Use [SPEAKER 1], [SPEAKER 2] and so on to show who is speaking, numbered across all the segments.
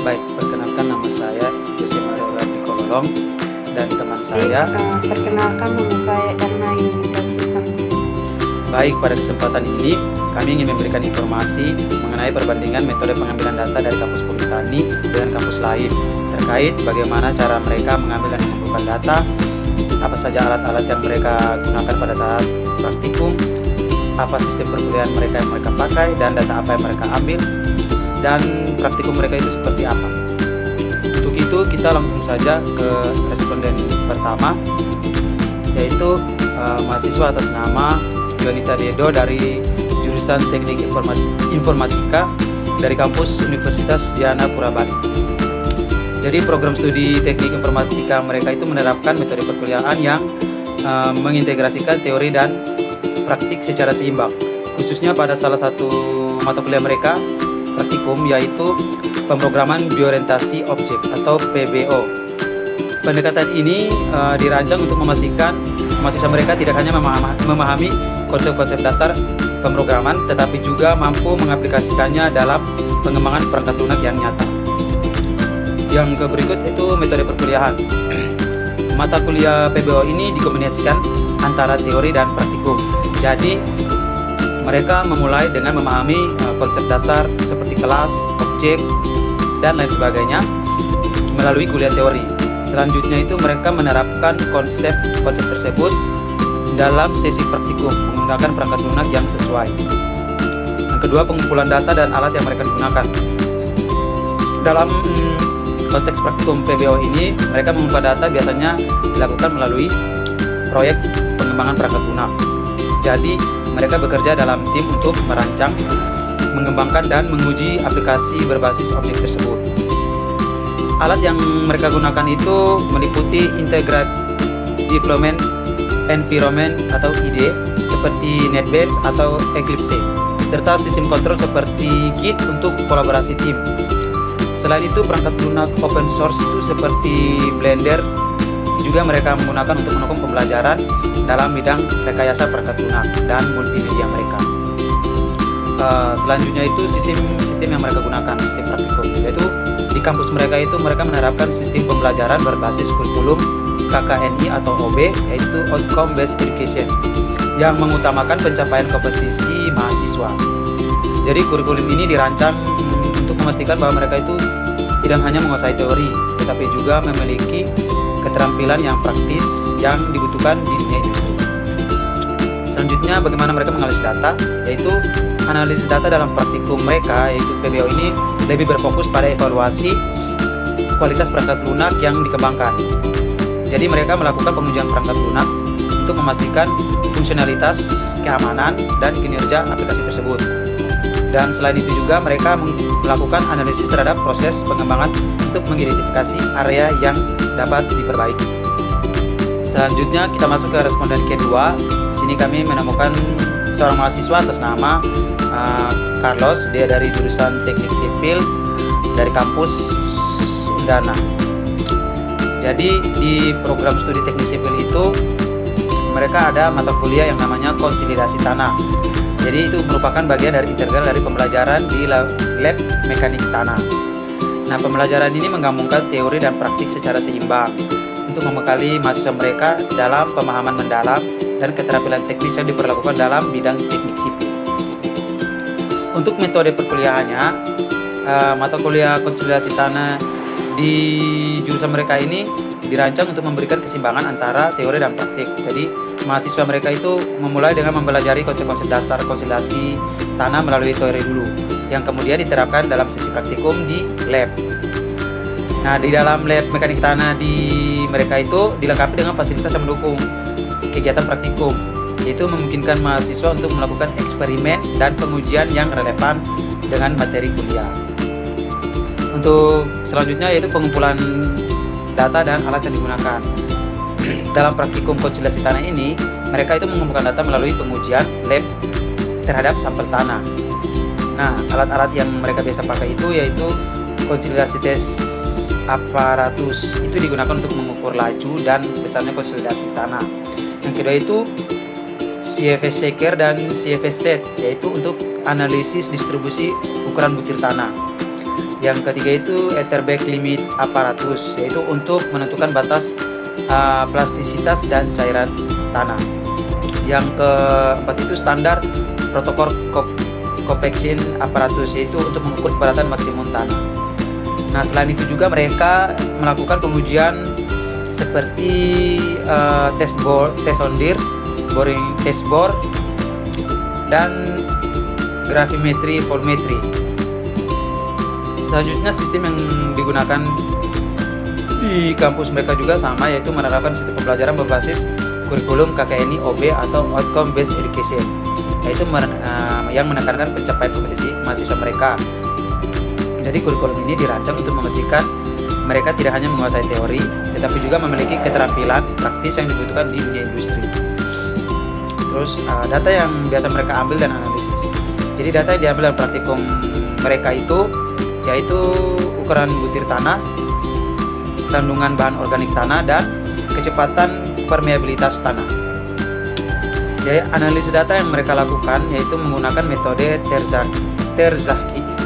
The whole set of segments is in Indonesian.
[SPEAKER 1] Baik, perkenalkan nama saya Jose Mario Rapi Kololong dan teman saya.
[SPEAKER 2] Perkenalkan nama saya Erna Yunita Susan.
[SPEAKER 1] Baik, pada kesempatan ini kami ingin memberikan informasi mengenai perbandingan metode pengambilan data dari kampus Politani dengan kampus lain terkait bagaimana cara mereka mengambil dan mengumpulkan data, apa saja alat-alat yang mereka gunakan pada saat praktikum, apa sistem perkuliahan mereka yang mereka pakai, dan data apa yang mereka ambil, dan praktikum mereka itu seperti apa. Untuk itu kita langsung saja ke responden pertama, yaitu mahasiswa atas nama Yonita Dedo dari jurusan Teknik Informatika dari kampus Universitas Diana Pura Bali. Jadi program studi Teknik Informatika mereka itu menerapkan metode perkuliahan yang mengintegrasikan teori dan praktik secara seimbang, khususnya pada salah satu mata kuliah mereka praktikum, yaitu pemrograman berorientasi objek atau PBO. Pendekatan ini dirancang untuk memastikan mahasiswa mereka tidak hanya memahami konsep-konsep dasar pemrograman, tetapi juga mampu mengaplikasikannya dalam pengembangan perangkat lunak yang nyata. Yang berikut itu metode perkuliahan. Mata kuliah PBO ini dikombinasikan antara teori dan praktikum. Jadi mereka memulai dengan memahami konsep dasar seperti kelas, objek, dan lain sebagainya melalui kuliah teori. Selanjutnya itu mereka menerapkan konsep tersebut dalam sesi praktikum menggunakan perangkat lunak yang sesuai. Yang kedua, pengumpulan data dan alat yang mereka gunakan. Dalam konteks praktikum PBO ini, mereka mengumpulkan data biasanya dilakukan melalui proyek pengembangan perangkat lunak. Jadi, mereka bekerja dalam tim untuk merancang, mengembangkan, dan menguji aplikasi berbasis objek tersebut. Alat yang mereka gunakan itu meliputi Integrated Development Environment atau IDE seperti NetBeans atau Eclipse, serta sistem kontrol seperti Git untuk kolaborasi tim. Selain itu, perangkat lunak open source itu seperti Blender juga mereka menggunakan untuk mendukung pembelajaran dalam bidang rekayasa perangkat lunak dan multimedia mereka. Selanjutnya itu sistem yang mereka gunakan, sistem praktikum, yaitu di kampus mereka itu mereka menerapkan sistem pembelajaran berbasis kurikulum KKNI atau OB, yaitu Outcome Based Education, yang mengutamakan pencapaian kompetisi mahasiswa. Jadi kurikulum ini dirancang untuk memastikan bahwa mereka itu tidak hanya menguasai teori, tetapi juga memiliki keterampilan yang praktis yang dibutuhkan di dunia industri. Selanjutnya, bagaimana mereka menganalisis data, yaitu analisis data dalam praktikum mereka, yaitu PBO ini lebih berfokus pada evaluasi kualitas perangkat lunak yang dikembangkan. Jadi mereka melakukan pengujian perangkat lunak untuk memastikan fungsionalitas, keamanan, dan kinerja aplikasi tersebut. Dan selain itu juga mereka melakukan analisis terhadap proses pengembangan untuk mengidentifikasi area yang dapat diperbaiki. Selanjutnya kita masuk ke responden kedua. Di sini kami menemukan seorang mahasiswa atas nama Carlos, dia dari jurusan Teknik Sipil dari kampus Undana. Jadi di program studi Teknik Sipil itu mereka ada mata kuliah yang namanya konsolidasi tanah. Jadi itu merupakan bagian dari integral dari pembelajaran di lab mekanik tanah. Nah, pembelajaran ini menggabungkan teori dan praktik secara seimbang untuk membekali mahasiswa mereka dalam pemahaman mendalam dan keterampilan teknis yang diperlakukan dalam bidang teknik sipil. Untuk metode perkuliahannya, mata kuliah konsolidasi tanah di jurusan mereka ini dirancang untuk memberikan keseimbangan antara teori dan praktik. Jadi mahasiswa mereka itu memulai dengan mempelajari konsep-konsep dasar konsolidasi tanah melalui teori dulu, yang kemudian diterapkan dalam sesi praktikum di lab. Nah, di dalam lab mekanik tanah di mereka itu dilengkapi dengan fasilitas yang mendukung kegiatan praktikum, yaitu memungkinkan mahasiswa untuk melakukan eksperimen dan pengujian yang relevan dengan materi kuliah. Untuk selanjutnya yaitu pengumpulan data dan alat yang digunakan. Dalam praktikum konsolidasi tanah ini, mereka itu mengumpulkan data melalui pengujian lab terhadap sampel tanah. Nah, alat-alat yang mereka biasa pakai itu yaitu konsolidasi tes aparatus, itu digunakan untuk mengukur laju dan besarnya konsolidasi tanah. Yang kedua itu CFS Shaker dan CFS Set, yaitu untuk analisis distribusi ukuran butir tanah. Yang ketiga itu Etherbeck Limit Apparatus, yaitu untuk menentukan batas plastisitas dan cairan tanah. Yang keempat itu standar protokol compaction apparatus, yaitu untuk mengukur kepadatan maksimum tanah. Nah, selain itu juga mereka melakukan pengujian seperti test ondir, boring test bore, dan gravimetri, volumetri. Selanjutnya sistem yang digunakan di kampus mereka juga sama, yaitu menerapkan sistem pembelajaran berbasis kurikulum KKNI OB atau Outcome Based Education, yaitu yang menekankan pencapaian kompetisi mahasiswa mereka. Jadi kurikulum ini dirancang untuk memastikan mereka tidak hanya menguasai teori, tetapi juga memiliki keterampilan praktis yang dibutuhkan di dunia industri. Terus data yang biasa mereka ambil dan analisis. Jadi data yang diambil dalam praktikum mereka itu yaitu ukuran butir tanah, kandungan bahan organik tanah, dan kecepatan permeabilitas tanah. Jadi analisis data yang mereka lakukan yaitu menggunakan metode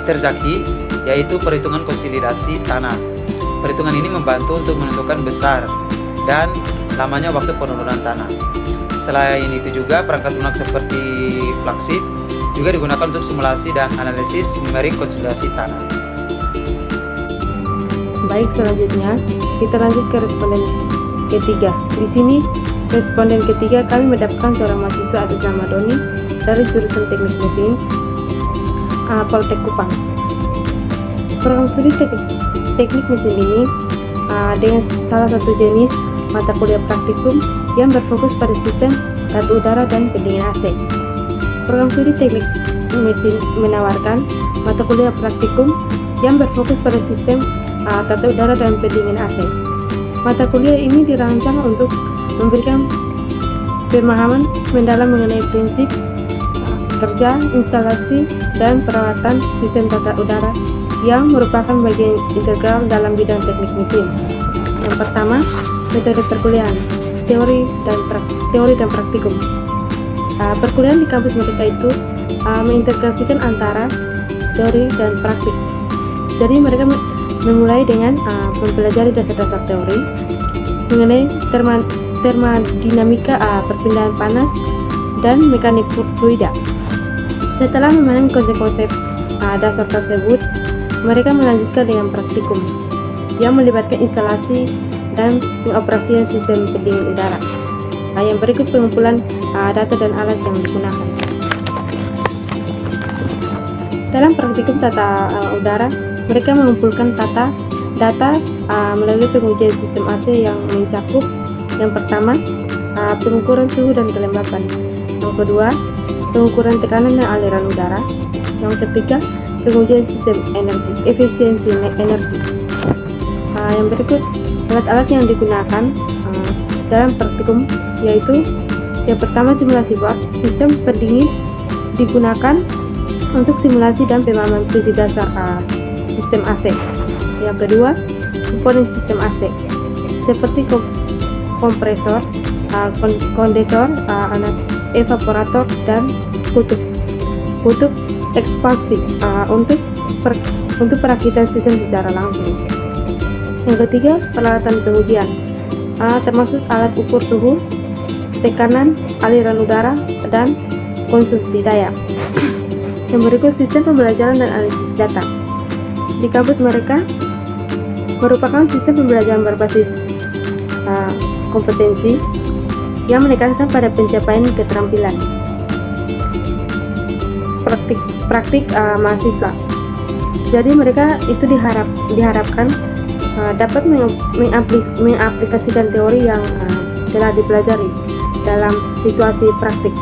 [SPEAKER 1] Terzaghi, yaitu perhitungan konsolidasi tanah. Perhitungan ini membantu untuk menentukan besar dan lamanya waktu penurunan tanah. Selain itu juga perangkat lunak seperti Plaxit juga digunakan untuk simulasi dan analisis numerik konsolidasi tanah.
[SPEAKER 2] Baik, selanjutnya kita lanjut ke responden ketiga. Di sini responden ketiga kami mendapatkan seorang mahasiswa atas nama Doni dari jurusan Teknik Mesin Poltek Kupang. Program studi teknik mesin ini dengan salah satu jenis mata kuliah praktikum yang berfokus pada sistem tata udara dan pendingin AC. Program studi teknik mesin menawarkan mata kuliah praktikum yang berfokus pada sistem tata udara dan pendingin AC. Mata kuliah ini dirancang untuk memberikan pemahaman mendalam mengenai prinsip kerja, instalasi, dan perawatan sistem tata udara yang merupakan bagian integral dalam bidang teknik mesin. Yang pertama, metode perkuliahan, teori dan praktikum. Perkuliahan di kampus mereka itu mengintegrasikan antara teori dan praktik. Jadi mereka memulai dengan mempelajari dasar-dasar teori mengenai termodinamika perpindahan panas dan mekanik fluida. Setelah memahami konsep-konsep dasar tersebut, mereka melanjutkan dengan praktikum yang melibatkan instalasi dan pengoperasian sistem pendingin udara. Yang berikut pengumpulan data dan alat yang digunakan. Dalam praktikum tata udara, mereka mengumpulkan data melalui pengujian sistem AC yang mencakup yang pertama, pengukuran suhu dan kelembapan. Yang kedua, pengukuran tekanan dan aliran udara. Yang ketiga, pengujian sistem efisiensi energi. Yang berikut alat-alat yang digunakan dalam praktikum yaitu yang pertama, simulasi board. Sistem pendingin digunakan untuk simulasi dan pemahaman prinsip dasar sistem AC. Yang kedua, komponen sistem AC seperti kompresor, kondensor, evaporator, dan kutub ekspansi untuk perakitan sistem secara langsung. Yang ketiga, peralatan pengujian termasuk alat ukur suhu, tekanan, aliran udara, dan konsumsi daya. Yang berikut, sistem pembelajaran dan analisis data. Di kampus mereka merupakan sistem pembelajaran berbasis kompetensi yang menekankan pada pencapaian keterampilan praktik mahasiswa. Jadi mereka itu diharapkan dapat mengaplikasikan teori yang telah dipelajari dalam situasi praktik.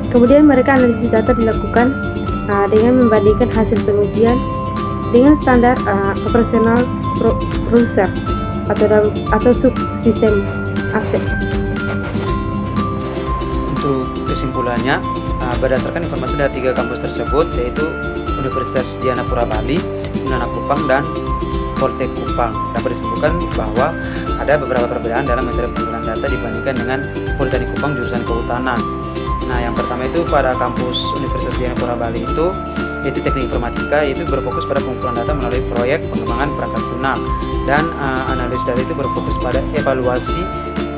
[SPEAKER 2] Kemudian mereka analisis data dilakukan dengan membandingkan hasil pengujian dengan standar operasional browser atau subsistem AC.
[SPEAKER 1] Untuk kesimpulannya, berdasarkan informasi dari 3 kampus tersebut, yaitu Universitas Dianapura Bali, Unana Kupang, dan Poltek Kupang, dapat disebutkan bahwa ada beberapa perbedaan dalam metode pengumpulan data dibandingkan dengan Politeknik Kupang jurusan Kehutanan. Nah, yang pertama itu pada kampus Universitas Dianapura Bali itu yaitu teknik informatika, itu berfokus pada pengumpulan data melalui proyek pengembangan perangkat lunak, dan analis data itu berfokus pada evaluasi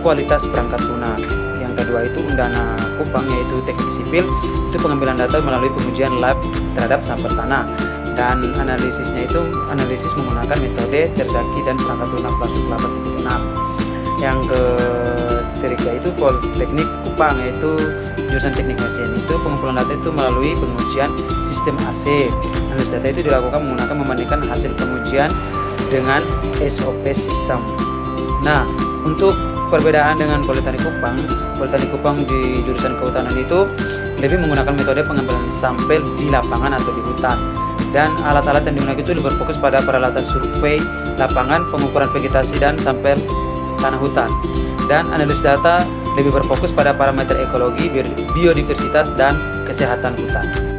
[SPEAKER 1] kualitas perangkat lunak. Yang kedua itu Undana Kupang, yaitu teknik sipil, itu pengambilan data melalui pengujian lab terhadap sampel tanah, dan analisisnya itu analisis menggunakan metode Terzaki dan perangkat lunak Versus 8.6. Yang ketiga itu Politeknik Kupang, yaitu jurusan teknik mesin, itu pengumpulan data itu melalui pengujian sistem AC. Analis data itu dilakukan menggunakan membandingkan hasil pengujian dengan SOP sistem. Nah, untuk perbedaan dengan Politeknik Kupang di jurusan kehutanan itu lebih menggunakan metode pengambilan sampel di lapangan atau di hutan, dan alat-alat yang digunakan itu lebih berfokus pada peralatan survei lapangan, pengukuran vegetasi dan sampel tanah hutan. Dan analis data lebih berfokus pada parameter ekologi, biodiversitas dan kesehatan hutan.